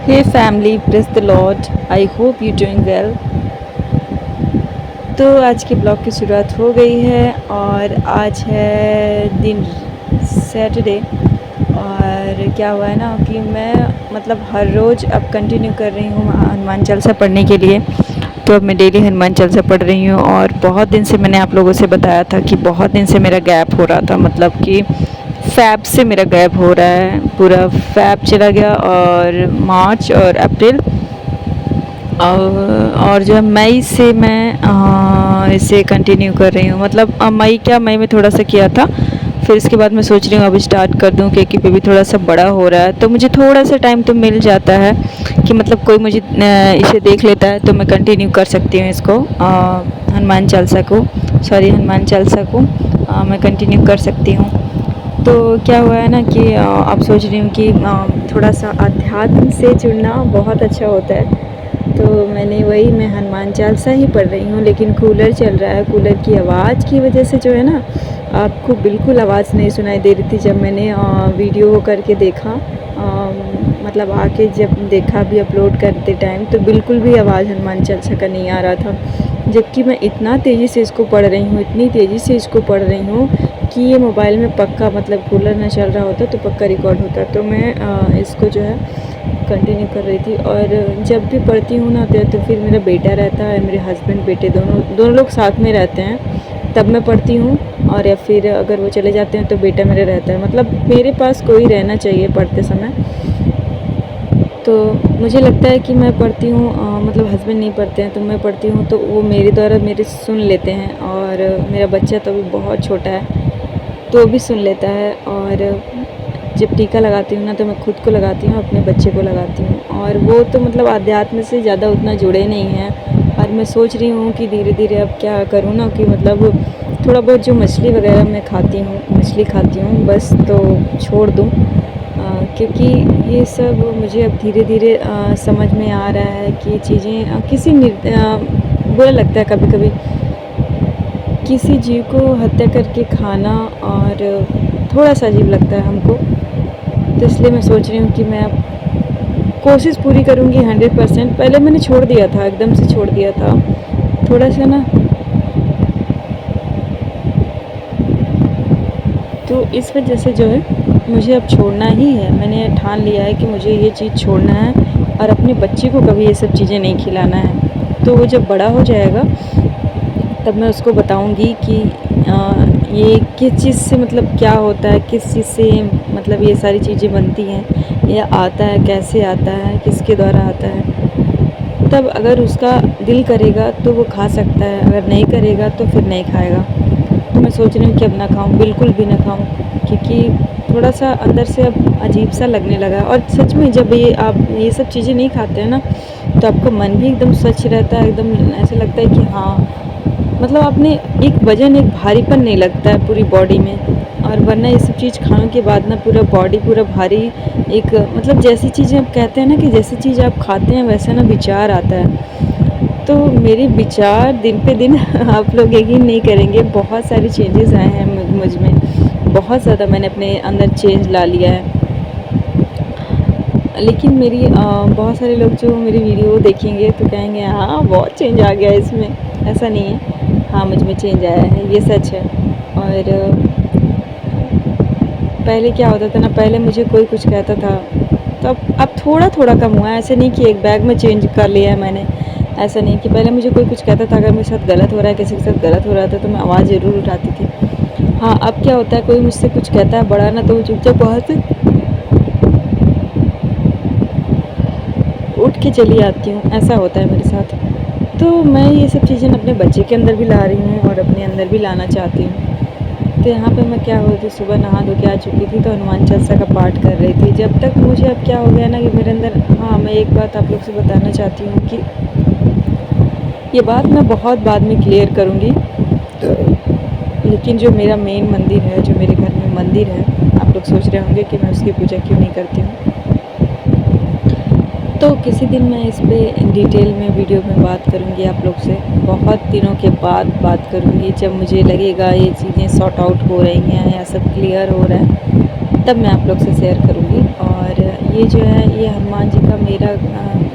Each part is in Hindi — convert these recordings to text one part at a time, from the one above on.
Hey family, praise the Lord. I hope you doing well. तो आज के ब्लॉग की शुरुआत हो गई है और आज है दिन सैटरडे। और क्या हुआ है ना कि मैं मतलब हर रोज़ अब कंटिन्यू कर रही हूँ हनुमान चालीसा पढ़ने के लिए। तो अब मैं डेली हनुमान चालीसा पढ़ रही हूँ और बहुत दिन से मैंने आप लोगों से बताया था कि बहुत दिन से मेरा गैप हो रहा था, मतलब कि फ़ैब से मेरा गैप हो रहा है। पूरा फ़ैब चला गया और मार्च और अप्रैल और जो है मई से मैं इसे कंटिन्यू कर रही हूँ। मतलब मई में थोड़ा सा किया था, फिर इसके बाद मैं सोच रही हूँ अब स्टार्ट कर दूँ क्योंकि बेबी थोड़ा सा बड़ा हो रहा है तो मुझे थोड़ा सा टाइम तो मिल जाता है कि मतलब कोई मुझे इसे देख लेता है तो मैं कंटिन्यू कर सकती हूँ इसको, हनुमान चालीसा को मैं कंटिन्यू कर सकती हूँ। तो क्या हुआ है ना कि अब सोच रही हूँ कि थोड़ा सा अध्यात्म से जुड़ना बहुत अच्छा होता है। तो मैं हनुमान चालीसा ही पढ़ रही हूँ, लेकिन कूलर चल रहा है। कूलर की आवाज़ की वजह से जो है ना आपको बिल्कुल आवाज़ नहीं सुनाई दे रही थी। जब मैंने वीडियो करके देखा, मतलब आके जब देखा भी अपलोड करते टाइम, तो बिल्कुल भी आवाज़ हनुमान चालीसा का नहीं आ रहा था। जबकि मैं इतना तेज़ी से इसको पढ़ रही हूँ, इतनी तेज़ी से इसको पढ़ रही हूँ कि ये मोबाइल में पक्का, मतलब कूलर ना चल रहा होता तो पक्का रिकॉर्ड होता। तो मैं इसको जो है कंटिन्यू कर रही थी। और जब भी पढ़ती हूँ ना तो फिर मेरा बेटा रहता है, मेरे हस्बैंड बेटे दोनों लोग साथ में रहते हैं, तब मैं पढ़ती हूँ। और या फिर अगर वो चले जाते हैं तो बेटा मेरा रहता है, मतलब मेरे पास कोई रहना चाहिए पढ़ते समय। तो मुझे लगता है कि मैं पढ़ती हूँ, मतलब हस्बैंड नहीं पढ़ते हैं तो मैं पढ़ती हूँ तो वो मेरे द्वारा मेरे सुन लेते हैं। और मेरा बच्चा तो अभी बहुत छोटा है तो वो भी सुन लेता है। और जब टीका लगाती हूँ ना तो मैं खुद को लगाती हूँ, अपने बच्चे को लगाती हूँ। और वो तो मतलब अध्यात्म से ज़्यादा उतना जुड़े नहीं हैं। और मैं सोच रही हूँ कि धीरे धीरे अब क्या करूँ ना कि मतलब थोड़ा बहुत जो मछली वगैरह मैं मछली खाती हूँ बस, तो छोड़ दूँ। क्योंकि ये सब मुझे अब धीरे धीरे समझ में आ रहा है कि चीज़ें बुरा लगता है कभी कभी किसी जीव को हत्या करके खाना, और थोड़ा सा अजीब लगता है हमको। तो इसलिए मैं सोच रही हूँ कि मैं कोशिश पूरी करूँगी 100%। पहले मैंने छोड़ दिया था, एकदम से छोड़ दिया था थोड़ा सा ना, तो इस वजह से जो है मुझे अब छोड़ना ही है। मैंने ठान लिया है कि मुझे ये चीज़ छोड़ना है और अपने बच्चे को कभी ये सब चीज़ें नहीं खिलाना है। तो वो जब बड़ा हो जाएगा तब मैं उसको बताऊंगी कि ये किस चीज़ से, मतलब क्या होता है, किस चीज़ से मतलब ये सारी चीज़ें बनती हैं, ये आता है कैसे आता है, किसके द्वारा आता है। तब अगर उसका दिल करेगा तो वो खा सकता है, अगर नहीं करेगा तो फिर नहीं खाएगा। तो मैं सोच रही हूँ कि अब ना खाऊँ, बिल्कुल भी ना खाऊँ, क्योंकि थोड़ा सा अंदर से अब अजीब सा लगने लगा है। और सच में जब आप ये सब चीज़ें नहीं खाते हैं ना तो आपका मन भी एकदम स्वच्छ रहता है, एकदम ऐसा लगता है कि हाँ, मतलब आपने एक वज़न, एक भारीपन नहीं लगता है पूरी बॉडी में। और वरना ये सब चीज़ खाने के बाद ना पूरा बॉडी पूरा भारी, एक मतलब जैसी चीज़ें आप कहते हैं ना कि जैसी चीज़ आप खाते हैं वैसा ना विचार आता है। तो मेरे विचार दिन पे दिन आप लोग यकीन नहीं करेंगे, बहुत सारे चेंजेस आए हैं मुझ में, बहुत ज़्यादा मैंने अपने अंदर चेंज ला लिया है। लेकिन बहुत सारे लोग जो मेरी वीडियो देखेंगे तो कहेंगे हाँ बहुत चेंज आ गया इसमें। ऐसा नहीं है, हाँ मुझ में चेंज आया है, ये सच है। और पहले क्या होता था ना, पहले मुझे कोई कुछ कहता था तो अब थोड़ा थोड़ा कम हुआ है। ऐसे नहीं कि एक बैग में चेंज कर लिया है मैंने, ऐसा नहीं। कि पहले मुझे कोई कुछ कहता था, अगर मेरे साथ गलत हो रहा है, किसी के साथ गलत हो रहा था तो मैं आवाज़ ज़रूर उठाती थी। हाँ अब क्या होता है, कोई मुझसे कुछ कहता है बड़ा ना तो चुपचाप वहाँ से उठ के चली आती हूँ, ऐसा होता है मेरे साथ। तो मैं ये सब चीज़ें अपने बच्चे के अंदर भी ला रही हूँ और अपने अंदर भी लाना चाहती हूँ। तो यहाँ पे मैं क्या हो रही थी, सुबह नहा धो के आ चुकी थी तो हनुमान चालीसा का पाठ कर रही थी। जब तक मुझे अब क्या हो गया ना कि मेरे अंदर, हाँ मैं एक बात आप लोग से बताना चाहती हूँ कि ये बात मैं बहुत बाद में क्लियर करूँगी, लेकिन जो मेरा मेन मंदिर है, जो मेरे घर में मंदिर है, आप लोग सोच रहे होंगे कि मैं उसकी पूजा क्यों नहीं करती हूँ। तो किसी दिन मैं इस पे डिटेल में वीडियो में बात करूँगी आप लोग से, बहुत दिनों के बाद बात करूँगी। जब मुझे लगेगा ये चीज़ें सॉर्ट आउट हो रही हैं या सब क्लियर हो रहा है तब मैं आप लोग से शेयर करूँगी। और ये जो है ये हनुमान जी का मेरा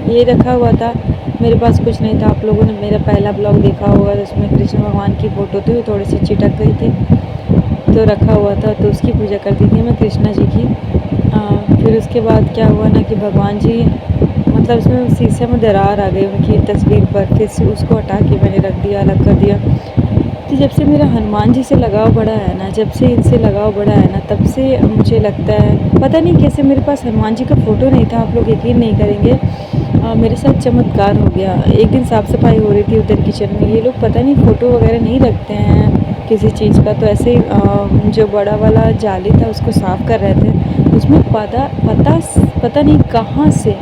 ये रखा हुआ था। मेरे पास कुछ नहीं था। आप लोगों ने मेरा पहला ब्लॉग देखा होगा, तो उसमें कृष्ण भगवान की फ़ोटो थी, वो थोड़ी सी चिटक गई थी, तो रखा हुआ था, तो उसकी पूजा करती थी मैं कृष्णा जी की। फिर उसके बाद क्या हुआ ना कि भगवान जी मतलब उसमें शीशे में दरार आ गई उनकी तस्वीर पर, फिर से उसको हटा के मैंने रख दिया, अलग कर दिया। तो जब से मेरा हनुमान जी से लगाव बढ़ा है ना, जब से इनसे लगाव बढ़ा है ना, तब से मुझे लगता है पता नहीं कैसे मेरे पास हनुमान जी का फ़ोटो नहीं था। आप लोग यकीन नहीं करेंगे, मेरे साथ चमत्कार हो गया। एक दिन साफ़ सफाई हो रही थी उधर किचन में, ये लोग पता नहीं फ़ोटो वगैरह नहीं रखते हैं किसी चीज़ का, तो ऐसे ही जो बड़ा वाला जाली था उसको साफ़ कर रहे थे, उसमें पता नहीं कहाँ से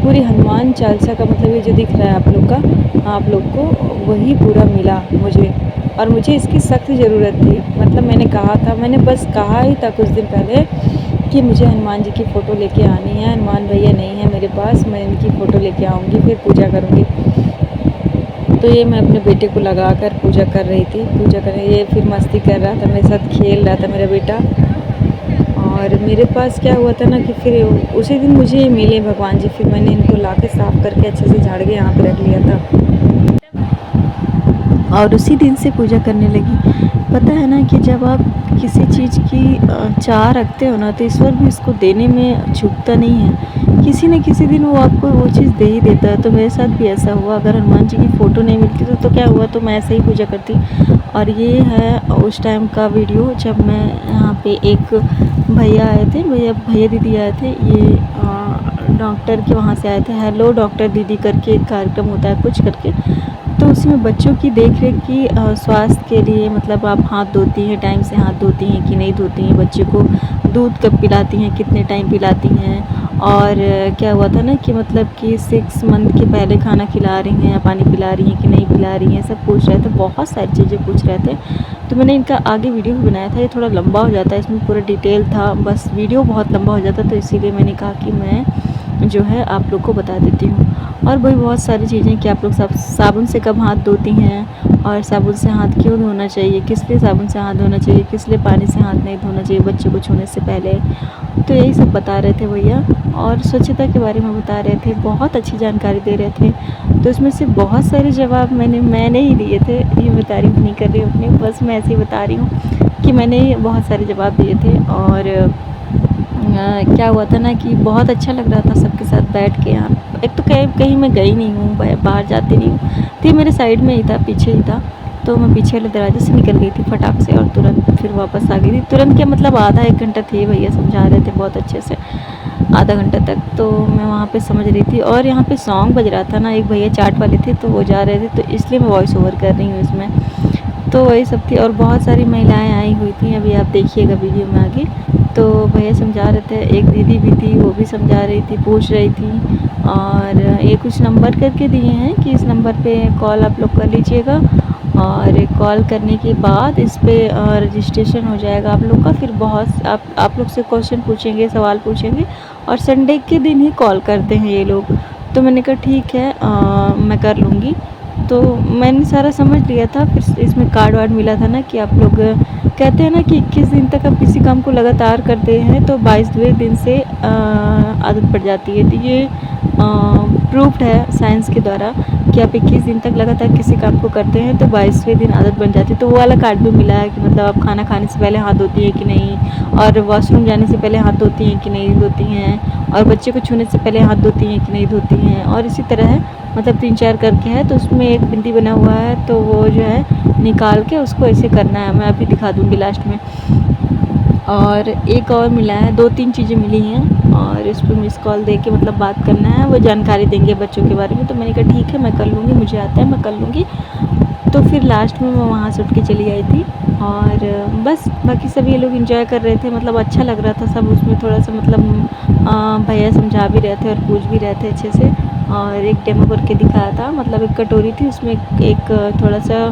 पूरी हनुमान चालीसा का मतलब ये जो दिख रहा है आप लोग को वही पूरा मिला मुझे, और मुझे इसकी सख्त ज़रूरत थी। मतलब मैंने कहा था, मैंने बस कहा ही था कुछ दिन पहले कि मुझे हनुमान जी की फ़ोटो लेके आनी है। हनुमान भैया नहीं है मेरे पास, मैं इनकी फ़ोटो लेके आऊँगी, फिर पूजा करूँगी। तो ये मैं अपने बेटे को लगा कर पूजा कर रही थी, ये फिर मस्ती कर रहा था, मेरे साथ खेल रहा था मेरा बेटा। और मेरे पास क्या हुआ था ना कि फिर उसी दिन मुझे मिले भगवान जी, फिर मैंने इनको ला के साफ़ करके अच्छे से झाड़ के यहाँ पे रख लिया था, और उसी दिन से पूजा करने लगी। पता है ना कि जब आप किसी चीज़ की चाह रखते हो ना, तो ईश्वर भी उसको देने में चूकता नहीं है। किसी न किसी दिन वो आपको वो चीज़ दे ही देता है। तो मेरे साथ भी ऐसा हुआ। अगर हनुमान जी की फ़ोटो नहीं मिलती तो क्या हुआ, तो मैं ऐसे ही पूजा करती। और ये है उस टाइम का वीडियो जब मैं यहाँ पे एक भैया आए थे, भैया दीदी आए थे, ये डॉक्टर के वहाँ से आए थे। हेलो डॉक्टर दीदी करके एक कार्यक्रम होता है कुछ करके, तो उसमें बच्चों की देख रेख की स्वास्थ्य के लिए, मतलब आप हाथ धोती हैं, टाइम से हाथ धोती हैं कि नहीं धोती हैं, बच्चे को दूध कब पिलाती हैं, कितने टाइम पिलाती हैं, और क्या हुआ था ना कि मतलब कि 6 मंथ के पहले खाना खिला रही हैं या पानी पिला रही हैं कि नहीं पिला रही हैं, सब पूछ रहे थे, बहुत सारी चीज़ें पूछ रहे थे। तो मैंने इनका आगे वीडियो भी बनाया था, ये थोड़ा लंबा हो जाता है, इसमें पूरा डिटेल था, बस वीडियो बहुत लंबा हो जाता, तो इसीलिए मैंने कहा कि मैं जो है आप लोग को बता देती हूँ। और वही बहुत सारी चीज़ें कि आप लोग साबुन से कब हाथ धोती हैं, और साबुन से हाथ क्यों धोना चाहिए, किस लिए साबुन से हाथ धोना चाहिए, किस लिए पानी से हाथ नहीं धोना चाहिए बच्चे को छूने से पहले। तो यही सब बता रहे थे भैया, और स्वच्छता के बारे में बता रहे थे, बहुत अच्छी जानकारी दे रहे थे। तो उसमें से बहुत सारे जवाब मैंने ही दिए थे, ये मैं तारीफ़ नहीं कर रही हूँ अपनी, बस मैं ऐसे ही बता रही हूँ कि मैंने बहुत सारे जवाब दिए थे। और क्या हुआ था ना कि बहुत अच्छा लग रहा था सबके साथ बैठ के यहाँ। एक तो कहीं मैं गई नहीं हूँ, बाहर जाती नहीं हूँ, तो ये मेरे साइड में ही था, पीछे ही था, तो मैं पीछे वाले दरवाजे से निकल गई थी फटाक से, और तुरंत फिर वापस आ गई थी। तुरंत क्या मतलब आधा 1 घंटा थे, भैया समझा रहे थे बहुत अच्छे से, आधा घंटा तक तो मैं वहाँ पे समझ रही थी। और यहाँ पे सॉन्ग बज रहा था ना, एक भैया चाट वाले थे तो वो जा रहे थे, तो इसलिए मैं वॉइस ओवर कर रही हूँ इसमें। तो वही सब थी, और बहुत सारी महिलाएं आई हुई थी, अभी आप देखिएगा वीडियो में आगे। तो भैया समझा रहे थे, एक दीदी भी थी, वो भी समझा रही थी, पूछ रही थी। और ये कुछ नंबर करके दिए हैं कि इस नंबर पे कॉल आप लोग कर लीजिएगा, और कॉल करने के बाद इस पे रजिस्ट्रेशन हो जाएगा आप लोग का। फिर बहुत आप लोग से क्वेश्चन पूछेंगे, सवाल पूछेंगे, और संडे के दिन ही कॉल करते हैं ये लोग। तो मैंने कहा ठीक है, मैं कर लूँगी। तो मैंने सारा समझ लिया था। फिर इसमें कार्ड वार्ड मिला था ना कि आप लोग कहते हैं ना कि 21 दिन तक आप किसी काम को लगातार करते हैं तो 22वें दिन से आदत पड़ जाती है। तो ये प्रूफ्ड है साइंस के द्वारा कि आप 21 दिन तक लगातार किसी काम को करते हैं तो 22वें दिन आदत बन जाती है। तो वो वाला कार्ड भी मिला है कि मतलब आप खाना खाने से पहले हाथ धोती हैं कि नहीं, और वॉशरूम जाने से पहले हाथ धोती हैं कि नहीं धोती हैं, और बच्चे को छूने से पहले हाथ धोती हैं कि नहीं धोती हैं, और इसी तरह है, मतलब 3-4 करके है। तो उसमें एक बिंदी बना हुआ है, तो वो जो है निकाल के उसको ऐसे करना है, मैं अभी दिखा दूँगी लास्ट में। और एक और मिला है, 2-3 चीज़ें मिली हैं, और इस पर मिस कॉल दे के मतलब बात करना है, वो जानकारी देंगे बच्चों के बारे में। तो मैंने कहा ठीक है, मैं कर लूँगी, मुझे आता है, मैं कर लूँगी। तो फिर लास्ट में मैं वहाँ से उठ के चली आई थी, और बस बाकी सब ये लोग एंजॉय कर रहे थे, मतलब अच्छा लग रहा था सब। उसमें थोड़ा सा मतलब भैया समझा भी रहे थे और पूछ भी रहे थे अच्छे से। और एक डेमो करके दिखाया था, मतलब एक कटोरी थी, उसमें एक थोड़ा सा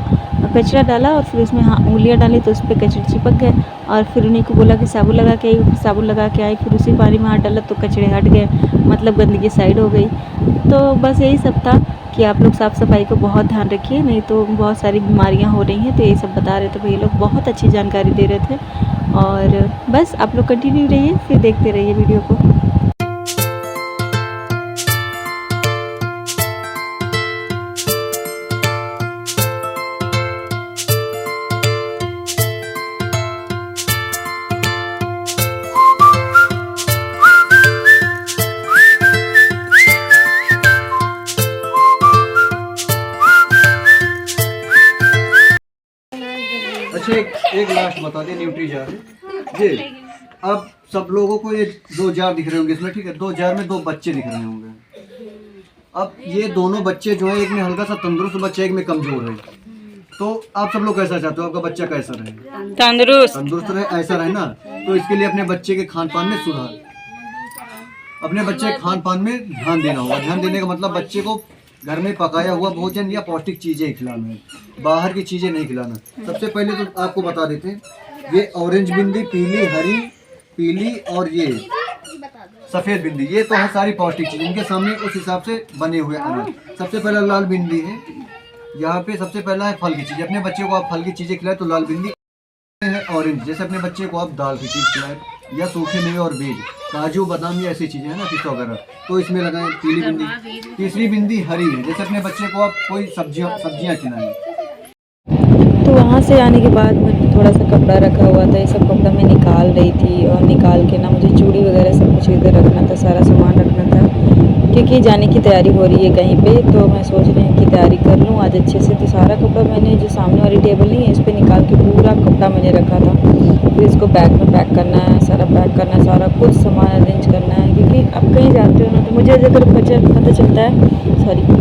कचरा डाला, और फिर उसमें उंगलियाँ डाली तो उस पर कचरे चिपक गए। और फिर उन्हीं को बोला कि साबुन लगा के आई, फिर साबुन लगा के आई, फिर उसी पानी में हाथ डाला तो कचरे हट गए, मतलब गंदगी साइड हो गई। तो बस यही सब था कि आप लोग साफ़ सफाई को बहुत ध्यान रखिए, नहीं तो बहुत सारी बीमारियां हो रही हैं। तो यही सब बता रहे थे भैया लोग, बहुत अच्छी जानकारी दे रहे थे। और बस आप लोग कंटिन्यू रहिए, फिर देखते रहिए वीडियो को। आपको बता दें न्यूट्री जार है ये। अब सब लोगों को ये 2 जार दिख रहे होंगे इसमें, ठीक है। 2 जार में 2 बच्चे दिख रहे होंगे। अब ये दोनों बच्चे जो है, एक में हल्का सा तंदुरुस्त बच्चा, एक में कमजोर है। तो आप सब लोग कैसा चाहते हो, आपका बच्चा कैसा रहे? तंदुरुस्त रहे, ऐसा रहे ना। तो इसके लिए अपने बच्चे के खान पान में सुधार, अपने बच्चे के खान पान में ध्यान देना होगा। ध्यान देने का मतलब बच्चे को घर में पकाया हुआ भोजन या पौष्टिक चीजें खिलाना है, बाहर की चीजें नहीं खिलाना। सबसे पहले तो आपको बता देते हैं, ये ऑरेंज भिंडी, पीली, हरी, पीली और ये सफेद भिंडी, ये तो है सारी पौष्टिक चीज। इनके सामने उस हिसाब से बने हुए अनाज। सबसे पहला लाल भिंडी है, यहाँ पे सबसे पहला है फल की चीज। अपने बच्चे को आप फल की चीजें खिलाए तो लाल भिंडी है। ऑरेंज, जैसे अपने बच्चे को आप दाल की चीज खिलाए या सूखे मेवे और बीज, काजू बादाम या ऐसी चीजें है ना, पिस्ता वगैरह, तो इसमें लगाएं पीली भिंडी। तीसरी भिंडी हरी है, जैसे अपने बच्चे को आप कोई सब्जियां खिलाएं। तो वहाँ से आने के बाद मैं थोड़ा सा कपड़ा रखा हुआ था, ये सब कपड़ा मैं निकाल रही थी। और निकाल के ना मुझे चूड़ी वगैरह सब कुछ इधर रखना था, सारा सामान रखना था, क्योंकि जाने की तैयारी हो रही है कहीं पे। तो मैं सोच रही हूँ कि तैयारी कर लूँ आज अच्छे से। तो सारा कपड़ा मैंने, जो सामने वाली टेबल नहीं है, इस पर निकाल के पूरा कपड़ा मैंने रखा था। फिर इसको बैग में पैक करना है, सारा पैक करना है, सारा कुछ सामान अरेंज करना है। क्योंकि अब कहीं जाते हो ना, तो मुझे अगर पता चलता है,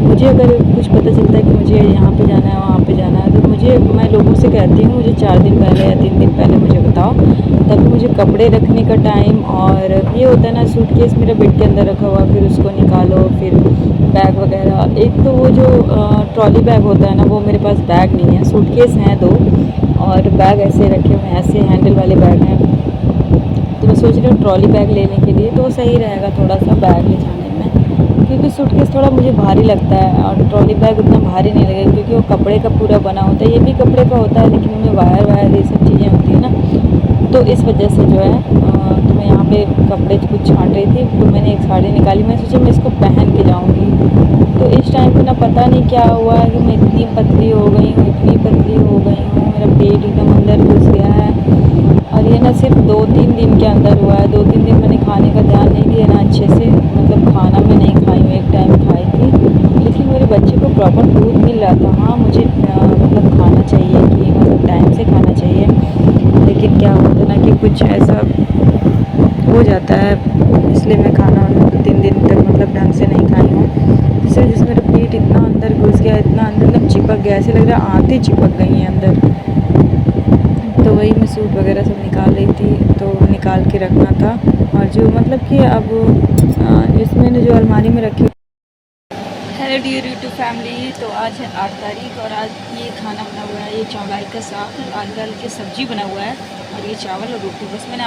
मुझे अगर कुछ पता चलता है कि मुझे यहाँ पे जाना है, वहाँ पे जाना है, तो मैं लोगों से कहती हूँ मुझे 4 दिन पहले या 3 दिन पहले मुझे बताओ, ताकि मुझे कपड़े रखने का टाइम। और ये होता है ना, सूटकेस मेरा बेड के अंदर रखा हुआ, फिर उसको निकालो, फिर बैग वगैरह। एक तो वो जो ट्रॉली बैग होता है ना, वो मेरे पास बैग नहीं है। सूटकेस हैं 2 और बैग ऐसे रखे हुए हैं, ऐसे हैंडल वाले बैग हैं। तो मैं सोच रही हूँ ट्रॉली बैग लेने के लिए, तो सही रहेगा थोड़ा सा बैग ले जाने में, क्योंकि सूटकेस थोड़ा मुझे भारी लगता है और ट्रॉली बैग उतना भारी नहीं लगेगा, क्योंकि वो कपड़े का पूरा बना होता है। ये भी कपड़े का होता है, लेकिन उनमें वायर ये सब चीज़ें होती है ना, तो इस वजह से जो है। तो मैं यहाँ पे कपड़े कुछ छाँट रही थी, तो मैंने एक साड़ी निकाली। मैं सोचा मैं इसको पहन के जाऊँगी। तो इस टाइम पे ना पता नहीं क्या हुआ है कि मैं इतनी पतली हो गई हूँ, इतनी पतली हो गई हूँ, मेरा पेट एकदम अंदर घुस गया है। और ये ना सिर्फ 2-3 दिन के अंदर हुआ है। 2-3 दिन मैंने खाने का ध्यान नहीं दिया ना अच्छे से, मतलब खाना मैं नहीं खाई हूँ, एक टाइम खाई थी, लेकिन मेरे बच्चे को प्रॉपर दूध मिल रहा था। हाँ, मुझे मतलब खाना चाहिए कि मतलब टाइम से खाना चाहिए, लेकिन क्या होता है ना कि कुछ ऐसा हो जाता है, इसलिए मैं खाना 3 दिन तक मतलब ढंग से नहीं खाई हूँ। जिससे मेरा पेट इतना अंदर घुस गया, इतना अंदर मतलब चिपक गया, ऐसे लग रहा है आंतें चिपक गई हैं अंदर। तो वही मैं सूट वगैरह सब निकाल रही थी, तो निकाल के रखना था। और जो मतलब कि अब इसमें जो अलमारी में रखी। हेलो डियर यूट्यूब फैमिली, तो आज है 8 तारीख और आज ये खाना बना हुआ है, ये चौलाई का साग, आलू दाल की सब्जी बना हुआ है और ये चावल और रोटी। बस मैंने